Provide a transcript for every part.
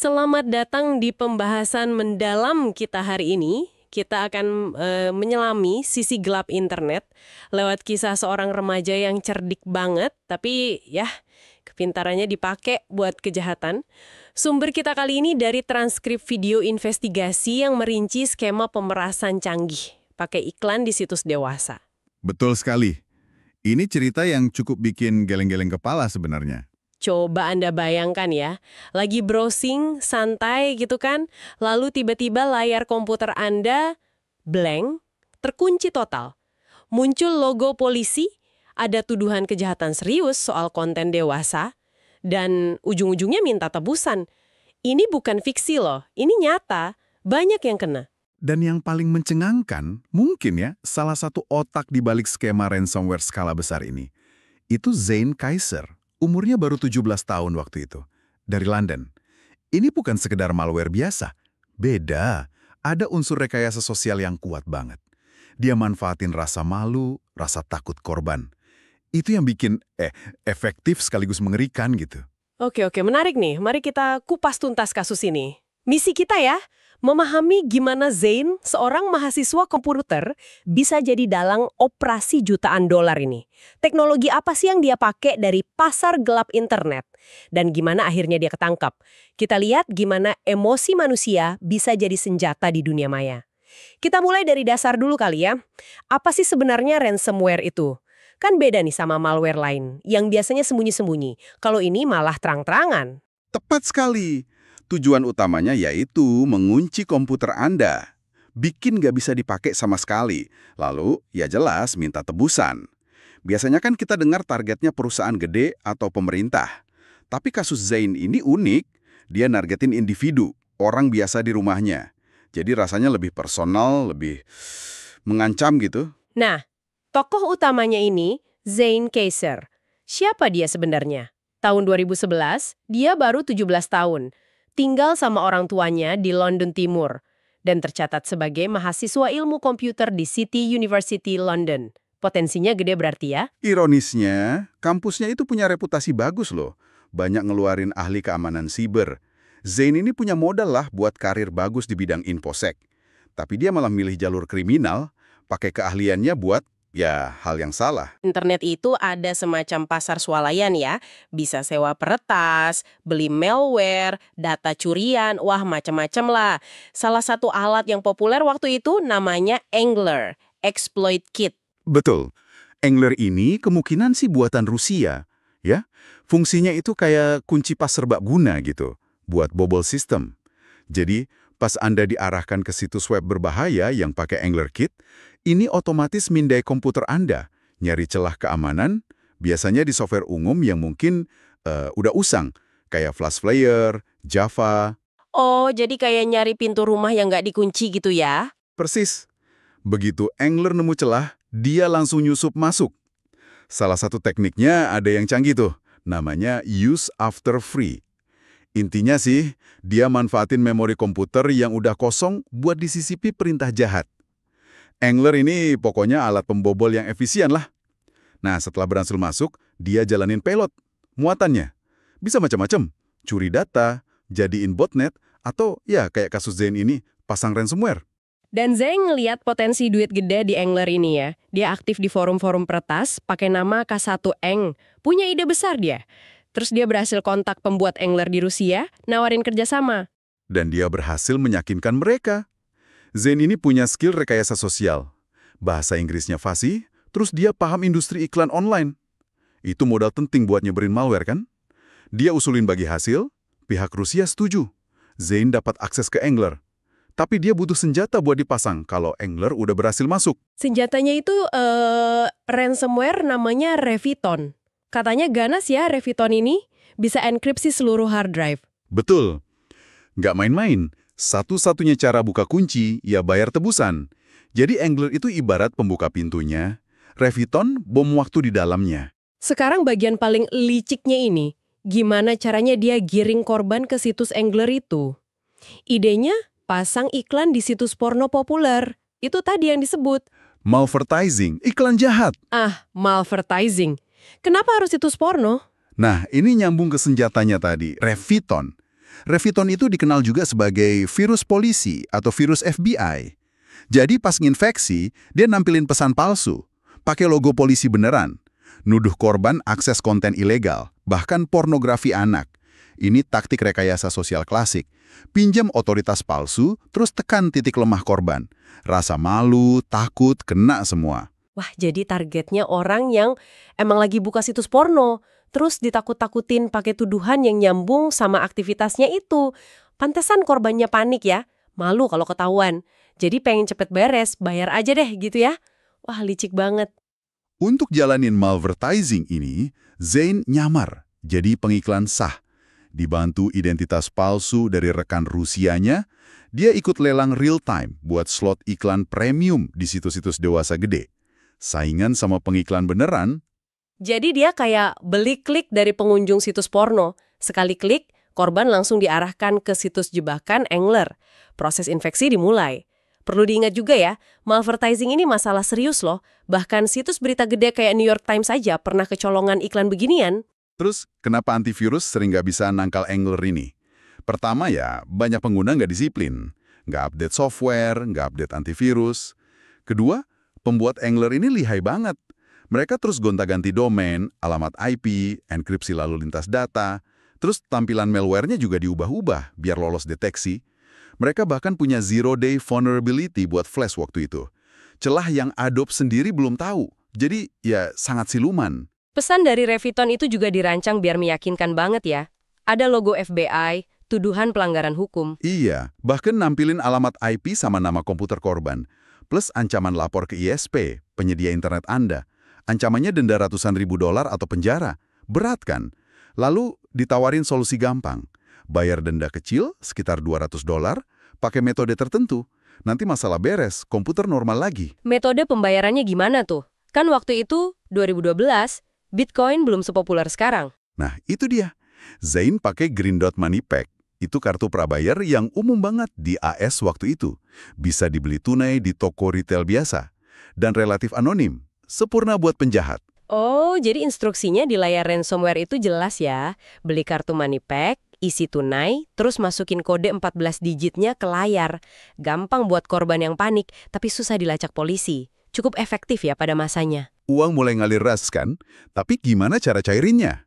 Selamat datang di pembahasan mendalam kita hari ini. Kita akan menyelami sisi gelap internet lewat kisah seorang remaja yang cerdik banget, tapi ya kepintarannya dipakai buat kejahatan. Sumber kita kali ini dari transkrip video investigasi yang merinci skema pemerasan canggih, pakai iklan di situs dewasa. Betul sekali. Ini cerita yang cukup bikin geleng-geleng kepala sebenarnya. Coba Anda bayangkan ya, lagi browsing, santai gitu kan, lalu tiba-tiba layar komputer Anda blank, terkunci total. Muncul logo polisi, ada tuduhan kejahatan serius soal konten dewasa, dan ujung-ujungnya minta tebusan. Ini bukan fiksi loh, ini nyata, banyak yang kena. Dan yang paling mencengangkan, mungkin ya, salah satu otak di balik skema ransomware skala besar ini, itu Zane Kaiser. Umurnya baru 17 tahun waktu itu, dari London. Ini bukan sekedar malware biasa. Beda, ada unsur rekayasa sosial yang kuat banget. Dia manfaatin rasa malu, rasa takut korban. Itu yang bikin efektif sekaligus mengerikan gitu. Oke, menarik nih. Mari kita kupas tuntas kasus ini. Misi kita ya, memahami gimana Zane, seorang mahasiswa komputer, bisa jadi dalang operasi jutaan dolar ini. Teknologi apa sih yang dia pakai dari pasar gelap internet? Dan gimana akhirnya dia ketangkap? Kita lihat gimana emosi manusia bisa jadi senjata di dunia maya. Kita mulai dari dasar dulu kali ya. Apa sih sebenarnya ransomware itu? Kan beda nih sama malware lain, yang biasanya sembunyi-sembunyi. Kalau ini malah terang-terangan. Tepat sekali. Tujuan utamanya yaitu mengunci komputer Anda. Bikin nggak bisa dipakai sama sekali. Lalu, ya jelas minta tebusan. Biasanya kan kita dengar targetnya perusahaan gede atau pemerintah. Tapi kasus Zane ini unik. Dia nargetin individu, orang biasa di rumahnya. Jadi rasanya lebih personal, lebih mengancam gitu. Nah, tokoh utamanya ini, Zane Kaiser. Siapa dia sebenarnya? Tahun 2011, dia baru 17 tahun. Tinggal sama orang tuanya di London Timur. Dan tercatat sebagai mahasiswa ilmu komputer di City University London. Potensinya gede berarti ya? Ironisnya, kampusnya itu punya reputasi bagus loh. Banyak ngeluarin ahli keamanan siber. Zane ini punya modal lah buat karir bagus di bidang infosec. Tapi dia malah milih jalur kriminal, pakai keahliannya buat ya, hal yang salah. Internet itu ada semacam pasar swalayan ya. Bisa sewa peretas, beli malware, data curian, wah macam-macam lah. Salah satu alat yang populer waktu itu namanya Angler, Exploit Kit. Betul. Angler ini kemungkinan sih buatan Rusia, ya. Fungsinya itu kayak kunci pas serbaguna gitu, buat bobol sistem. Jadi, pas Anda diarahkan ke situs web berbahaya yang pakai Angler Kit, ini otomatis mindai komputer Anda, nyari celah keamanan, biasanya di software umum yang mungkin udah usang, kayak Flash Player, Java. Oh, jadi kayak nyari pintu rumah yang nggak dikunci gitu ya? Persis. Begitu Angler nemu celah, dia langsung nyusup masuk. Salah satu tekniknya ada yang canggih tuh, namanya use after free. Intinya sih, dia manfaatin memori komputer yang udah kosong buat disisipi perintah jahat. Angler ini pokoknya alat pembobol yang efisien lah. Nah, setelah berhasil masuk, dia jalanin payload. Muatannya bisa macam-macam. Curi data, jadiin botnet, atau ya kayak kasus Zane ini, pasang ransomware. Dan Zane ngeliat potensi duit gede di Angler ini ya. Dia aktif di forum-forum peretas, pakai nama K1Eng. Punya ide besar dia. Terus dia berhasil kontak pembuat Angler di Rusia, nawarin kerjasama. Dan dia berhasil meyakinkan mereka. Zane ini punya skill rekayasa sosial. Bahasa Inggrisnya fasih, terus dia paham industri iklan online. Itu modal penting buat nyebarin malware kan? Dia usulin bagi hasil, pihak Rusia setuju. Zane dapat akses ke Angler. Tapi dia butuh senjata buat dipasang kalau Angler udah berhasil masuk. Senjatanya itu ransomware namanya Reviton. Katanya ganas ya Reviton ini, bisa enkripsi seluruh hard drive. Betul. Nggak main-main. Satu-satunya cara buka kunci, ya bayar tebusan. Jadi Angler itu ibarat pembuka pintunya, Reviton bom waktu di dalamnya. Sekarang bagian paling liciknya ini, gimana caranya dia giring korban ke situs Angler itu? Idenya, pasang iklan di situs porno populer. Itu tadi yang disebut. Malvertising, iklan jahat. Malvertising. Kenapa harus situs porno? Nah, ini nyambung ke senjatanya tadi, Reviton. Reviton itu dikenal juga sebagai virus polisi atau virus FBI. Jadi pas nginfeksi, dia nampilin pesan palsu, pakai logo polisi beneran, nuduh korban akses konten ilegal, bahkan pornografi anak. Ini taktik rekayasa sosial klasik. Pinjam otoritas palsu, terus tekan titik lemah korban. Rasa malu, takut, kena semua. Wah, jadi targetnya orang yang emang lagi buka situs porno, terus ditakut-takutin pakai tuduhan yang nyambung sama aktivitasnya itu. Pantesan korbannya panik ya, malu kalau ketahuan. Jadi pengen cepet beres, bayar aja deh gitu ya. Wah, licik banget. Untuk jalanin malvertising ini, Zain nyamar jadi pengiklan sah. Dibantu identitas palsu dari rekan Rusianya, dia ikut lelang real time buat slot iklan premium di situs-situs dewasa gede. Saingan sama pengiklan beneran. Jadi dia kayak beli klik dari pengunjung situs porno. Sekali klik, korban langsung diarahkan ke situs jebakan angler. Proses infeksi dimulai. Perlu diingat juga ya, malvertising ini masalah serius loh. Bahkan situs berita gede kayak New York Times saja pernah kecolongan iklan beginian. Terus, kenapa antivirus sering nggak bisa nangkal angler ini? Pertama ya, banyak pengguna nggak disiplin. Nggak update software, nggak update antivirus. Kedua, pembuat angler ini lihai banget. Mereka terus gonta-ganti domain, alamat IP, enkripsi lalu lintas data, terus tampilan malware-nya juga diubah-ubah biar lolos deteksi. Mereka bahkan punya zero-day vulnerability buat Flash waktu itu. Celah yang Adobe sendiri belum tahu, jadi ya sangat siluman. Pesan dari Reviton itu juga dirancang biar meyakinkan banget ya. Ada logo FBI, tuduhan pelanggaran hukum. Iya, bahkan nampilin alamat IP sama nama komputer korban. Plus ancaman lapor ke ISP, penyedia internet Anda. Ancamannya denda ratusan ribu dolar atau penjara. Berat kan? Lalu ditawarin solusi gampang. Bayar denda kecil, sekitar 200 dolar, pakai metode tertentu. Nanti masalah beres, komputer normal lagi. Metode pembayarannya gimana tuh? Kan waktu itu, 2012, Bitcoin belum sepopuler sekarang. Nah, itu dia. Zain pakai Green Dot Money Pack. Itu kartu prabayar yang umum banget di AS waktu itu. Bisa dibeli tunai di toko retail biasa. Dan relatif anonim. Sempurna buat penjahat. Oh, jadi instruksinya di layar ransomware itu jelas ya. Beli kartu money pack, isi tunai, terus masukin kode 14 digitnya ke layar. Gampang buat korban yang panik, tapi susah dilacak polisi. Cukup efektif ya pada masanya. Uang mulai ngalir ras kan? Tapi gimana cara cairinnya?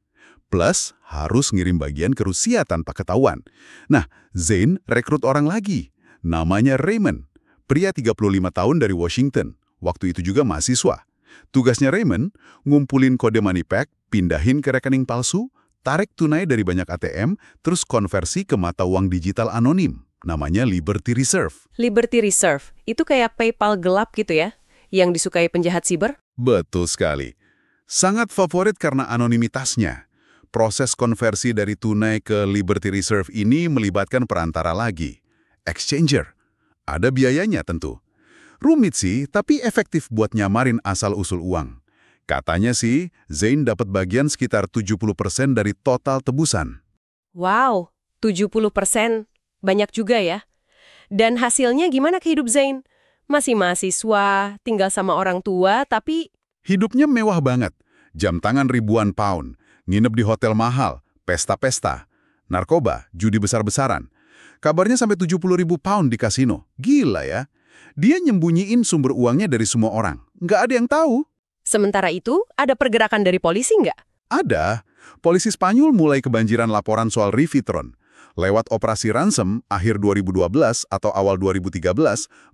Plus, harus ngirim bagian ke Rusia tanpa ketahuan. Nah, Zain rekrut orang lagi. Namanya Raymond. Pria 35 tahun dari Washington. Waktu itu juga mahasiswa. Tugasnya Raymond, ngumpulin kode money pack, pindahin ke rekening palsu, tarik tunai dari banyak ATM, terus konversi ke mata uang digital anonim. Namanya Liberty Reserve. Liberty Reserve, itu kayak PayPal gelap gitu ya? Yang disukai penjahat siber? Betul sekali. Sangat favorit karena anonimitasnya. Proses konversi dari tunai ke Liberty Reserve ini melibatkan perantara lagi. Exchanger. Ada biayanya tentu. Rumit sih, tapi efektif buat nyamarin asal-usul uang. Katanya sih, Zain dapat bagian sekitar 70% dari total tebusan. Wow, 70%. Banyak juga ya. Dan hasilnya gimana ke hidup Zain? Masih mahasiswa, tinggal sama orang tua, tapi... Hidupnya mewah banget. Jam tangan ribuan pound, nginep di hotel mahal, pesta-pesta, narkoba, judi besar-besaran. Kabarnya sampai 70.000 pound di kasino. Gila ya. Dia nyembunyiin sumber uangnya dari semua orang. Nggak ada yang tahu. Sementara itu, ada pergerakan dari polisi nggak? Ada. Polisi Spanyol mulai kebanjiran laporan soal Revitron. Lewat operasi ransom akhir 2012 atau awal 2013,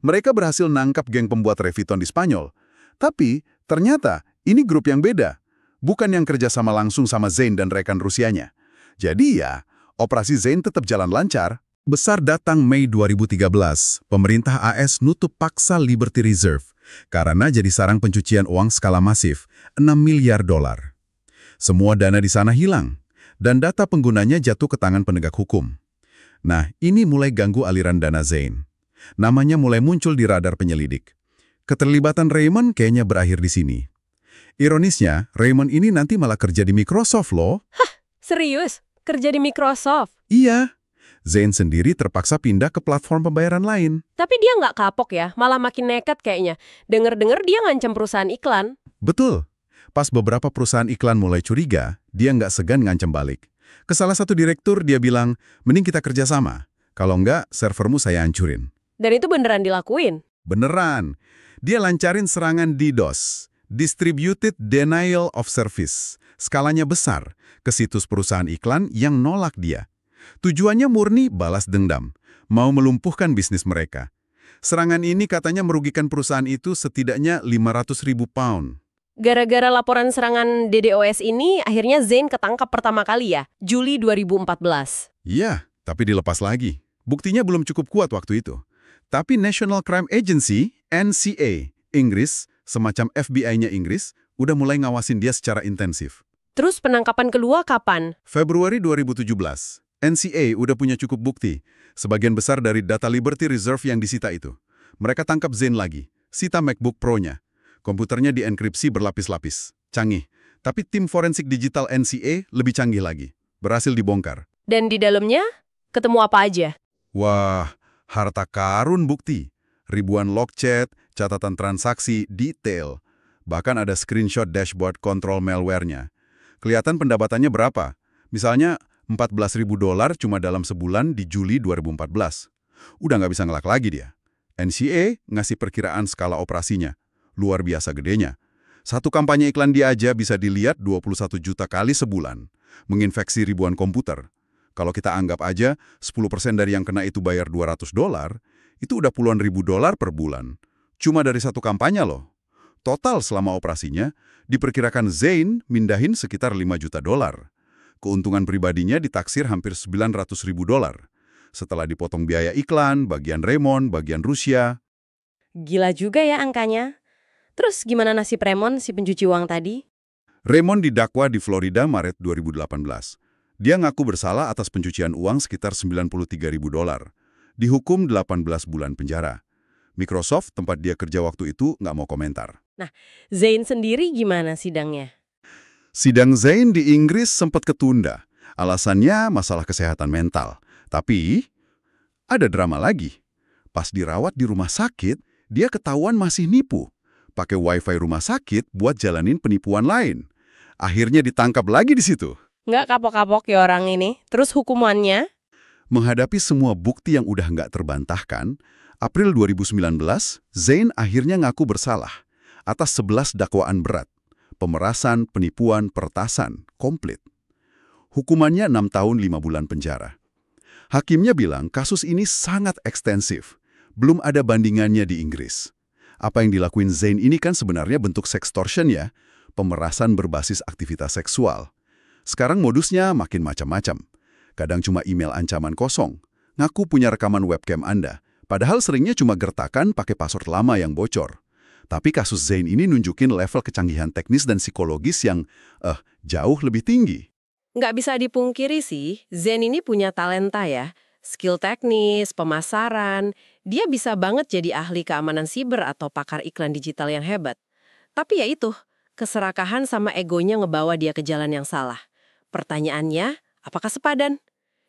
mereka berhasil nangkap geng pembuat Revitron di Spanyol. Tapi, ternyata ini grup yang beda. Bukan yang kerja sama langsung sama Zain dan rekan Rusianya. Jadi ya, operasi Zain tetap jalan lancar. Besar datang Mei 2013, pemerintah AS nutup paksa Liberty Reserve karena jadi sarang pencucian uang skala masif, 6 miliar dolar. Semua dana di sana hilang, dan data penggunanya jatuh ke tangan penegak hukum. Nah, ini mulai ganggu aliran dana Zain. Namanya mulai muncul di radar penyelidik. Keterlibatan Raymond kayaknya berakhir di sini. Ironisnya, Raymond ini nanti malah kerja di Microsoft loh. Hah, serius? Kerja di Microsoft? Iya. Zain sendiri terpaksa pindah ke platform pembayaran lain. Tapi dia nggak kapok ya, malah makin nekat kayaknya. Dengar-dengar dia ngancam perusahaan iklan. Betul. Pas beberapa perusahaan iklan mulai curiga, dia nggak segan ngancam balik. Ke salah satu direktur dia bilang, mending kita kerjasama. Kalau enggak, servermu saya hancurin. Dan itu beneran dilakuin? Beneran. Dia lancarin serangan DDoS, Distributed Denial of Service. Skalanya besar, ke situs perusahaan iklan yang nolak dia. Tujuannya murni balas dendam, mau melumpuhkan bisnis mereka. Serangan ini katanya merugikan perusahaan itu setidaknya 500.000 pound. Gara-gara laporan serangan DDoS ini, akhirnya Zain ketangkap pertama kali ya, Juli 2014. Iya, tapi dilepas lagi. Buktinya belum cukup kuat waktu itu. Tapi National Crime Agency, NCA, Inggris, semacam FBI-nya Inggris, udah mulai ngawasin dia secara intensif. Terus penangkapan kedua kapan? Februari 2017, NCA udah punya cukup bukti. Sebagian besar dari data Liberty Reserve yang disita itu. Mereka tangkap Zain lagi, sita MacBook Pro-nya. Komputernya dienkripsi berlapis-lapis. Canggih. Tapi tim forensik digital NCA lebih canggih lagi. Berhasil dibongkar. Dan di dalamnya, ketemu apa aja? Wah, harta karun bukti. Ribuan log chat, catatan transaksi, detail. Bahkan ada screenshot dashboard kontrol malware-nya. Kelihatan pendapatannya berapa? Misalnya, $14.000 cuma dalam sebulan di Juli 2014. Udah nggak bisa ngelak lagi dia. NCA ngasih perkiraan skala operasinya. Luar biasa gedenya. Satu kampanye iklan dia aja bisa dilihat 21 juta kali sebulan. Menginfeksi ribuan komputer. Kalau kita anggap aja 10% dari yang kena itu bayar $200, itu udah puluhan ribu dolar per bulan. Cuma dari satu kampanye loh. Total selama operasinya, diperkirakan Zain mindahin sekitar $5 juta. Keuntungan pribadinya ditaksir hampir $900.000. Setelah dipotong biaya iklan, bagian Remon, bagian Rusia. Gila juga ya angkanya. Terus gimana nasib Remon, si pencuci uang tadi? Remon didakwa di Florida Maret 2018. Dia ngaku bersalah atas pencucian uang sekitar $93.000. Dihukum 18 bulan penjara. Microsoft, tempat dia kerja waktu itu, nggak mau komentar. Nah, Zain sendiri gimana sidangnya? Sidang Zain di Inggris sempat ketunda. Alasannya masalah kesehatan mental. Tapi, ada drama lagi. Pas dirawat di rumah sakit, dia ketahuan masih nipu. Pakai wifi rumah sakit buat jalanin penipuan lain. Akhirnya ditangkap lagi di situ. Nggak kapok-kapok ya orang ini. Terus hukumannya? Menghadapi semua bukti yang udah nggak terbantahkan, April 2019, Zain akhirnya ngaku bersalah atas 11 dakwaan berat. Pemerasan, penipuan, peretasan, komplit. Hukumannya 6 tahun 5 bulan penjara. Hakimnya bilang kasus ini sangat ekstensif. Belum ada bandingannya di Inggris. Apa yang dilakuin Zain ini kan sebenarnya bentuk sextortion ya, pemerasan berbasis aktivitas seksual. Sekarang modusnya makin macam-macam. Kadang cuma email ancaman kosong, ngaku punya rekaman webcam Anda, padahal seringnya cuma gertakan pakai password lama yang bocor. Tapi kasus Zain ini nunjukin level kecanggihan teknis dan psikologis yang jauh lebih tinggi. Nggak bisa dipungkiri sih, Zain ini punya talenta ya. Skill teknis, pemasaran, dia bisa banget jadi ahli keamanan siber atau pakar iklan digital yang hebat. Tapi ya itu, keserakahan sama egonya ngebawa dia ke jalan yang salah. Pertanyaannya, apakah sepadan?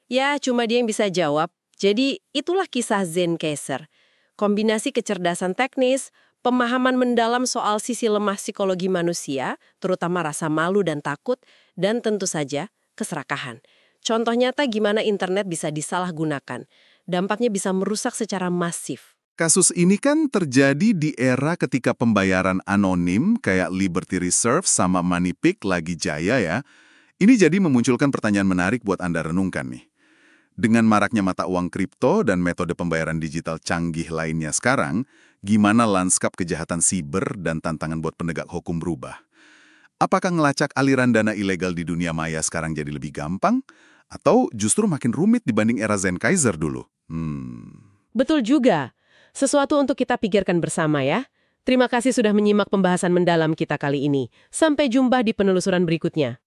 Ya, cuma dia yang bisa jawab. Jadi, itulah kisah Zain Kaiser. Kombinasi kecerdasan teknis, pemahaman mendalam soal sisi lemah psikologi manusia, terutama rasa malu dan takut, dan tentu saja keserakahan. Contoh nyata gimana internet bisa disalahgunakan. Dampaknya bisa merusak secara masif. Kasus ini kan terjadi di era ketika pembayaran anonim kayak Liberty Reserve sama MoneyPig lagi jaya ya. Ini jadi memunculkan pertanyaan menarik buat Anda renungkan nih. Dengan maraknya mata uang kripto dan metode pembayaran digital canggih lainnya sekarang, gimana lanskap kejahatan siber dan tantangan buat penegak hukum berubah? Apakah ngelacak aliran dana ilegal di dunia maya sekarang jadi lebih gampang? Atau justru makin rumit dibanding era Zain Kaiser dulu? Betul juga. Sesuatu untuk kita pikirkan bersama ya. Terima kasih sudah menyimak pembahasan mendalam kita kali ini. Sampai jumpa di penelusuran berikutnya.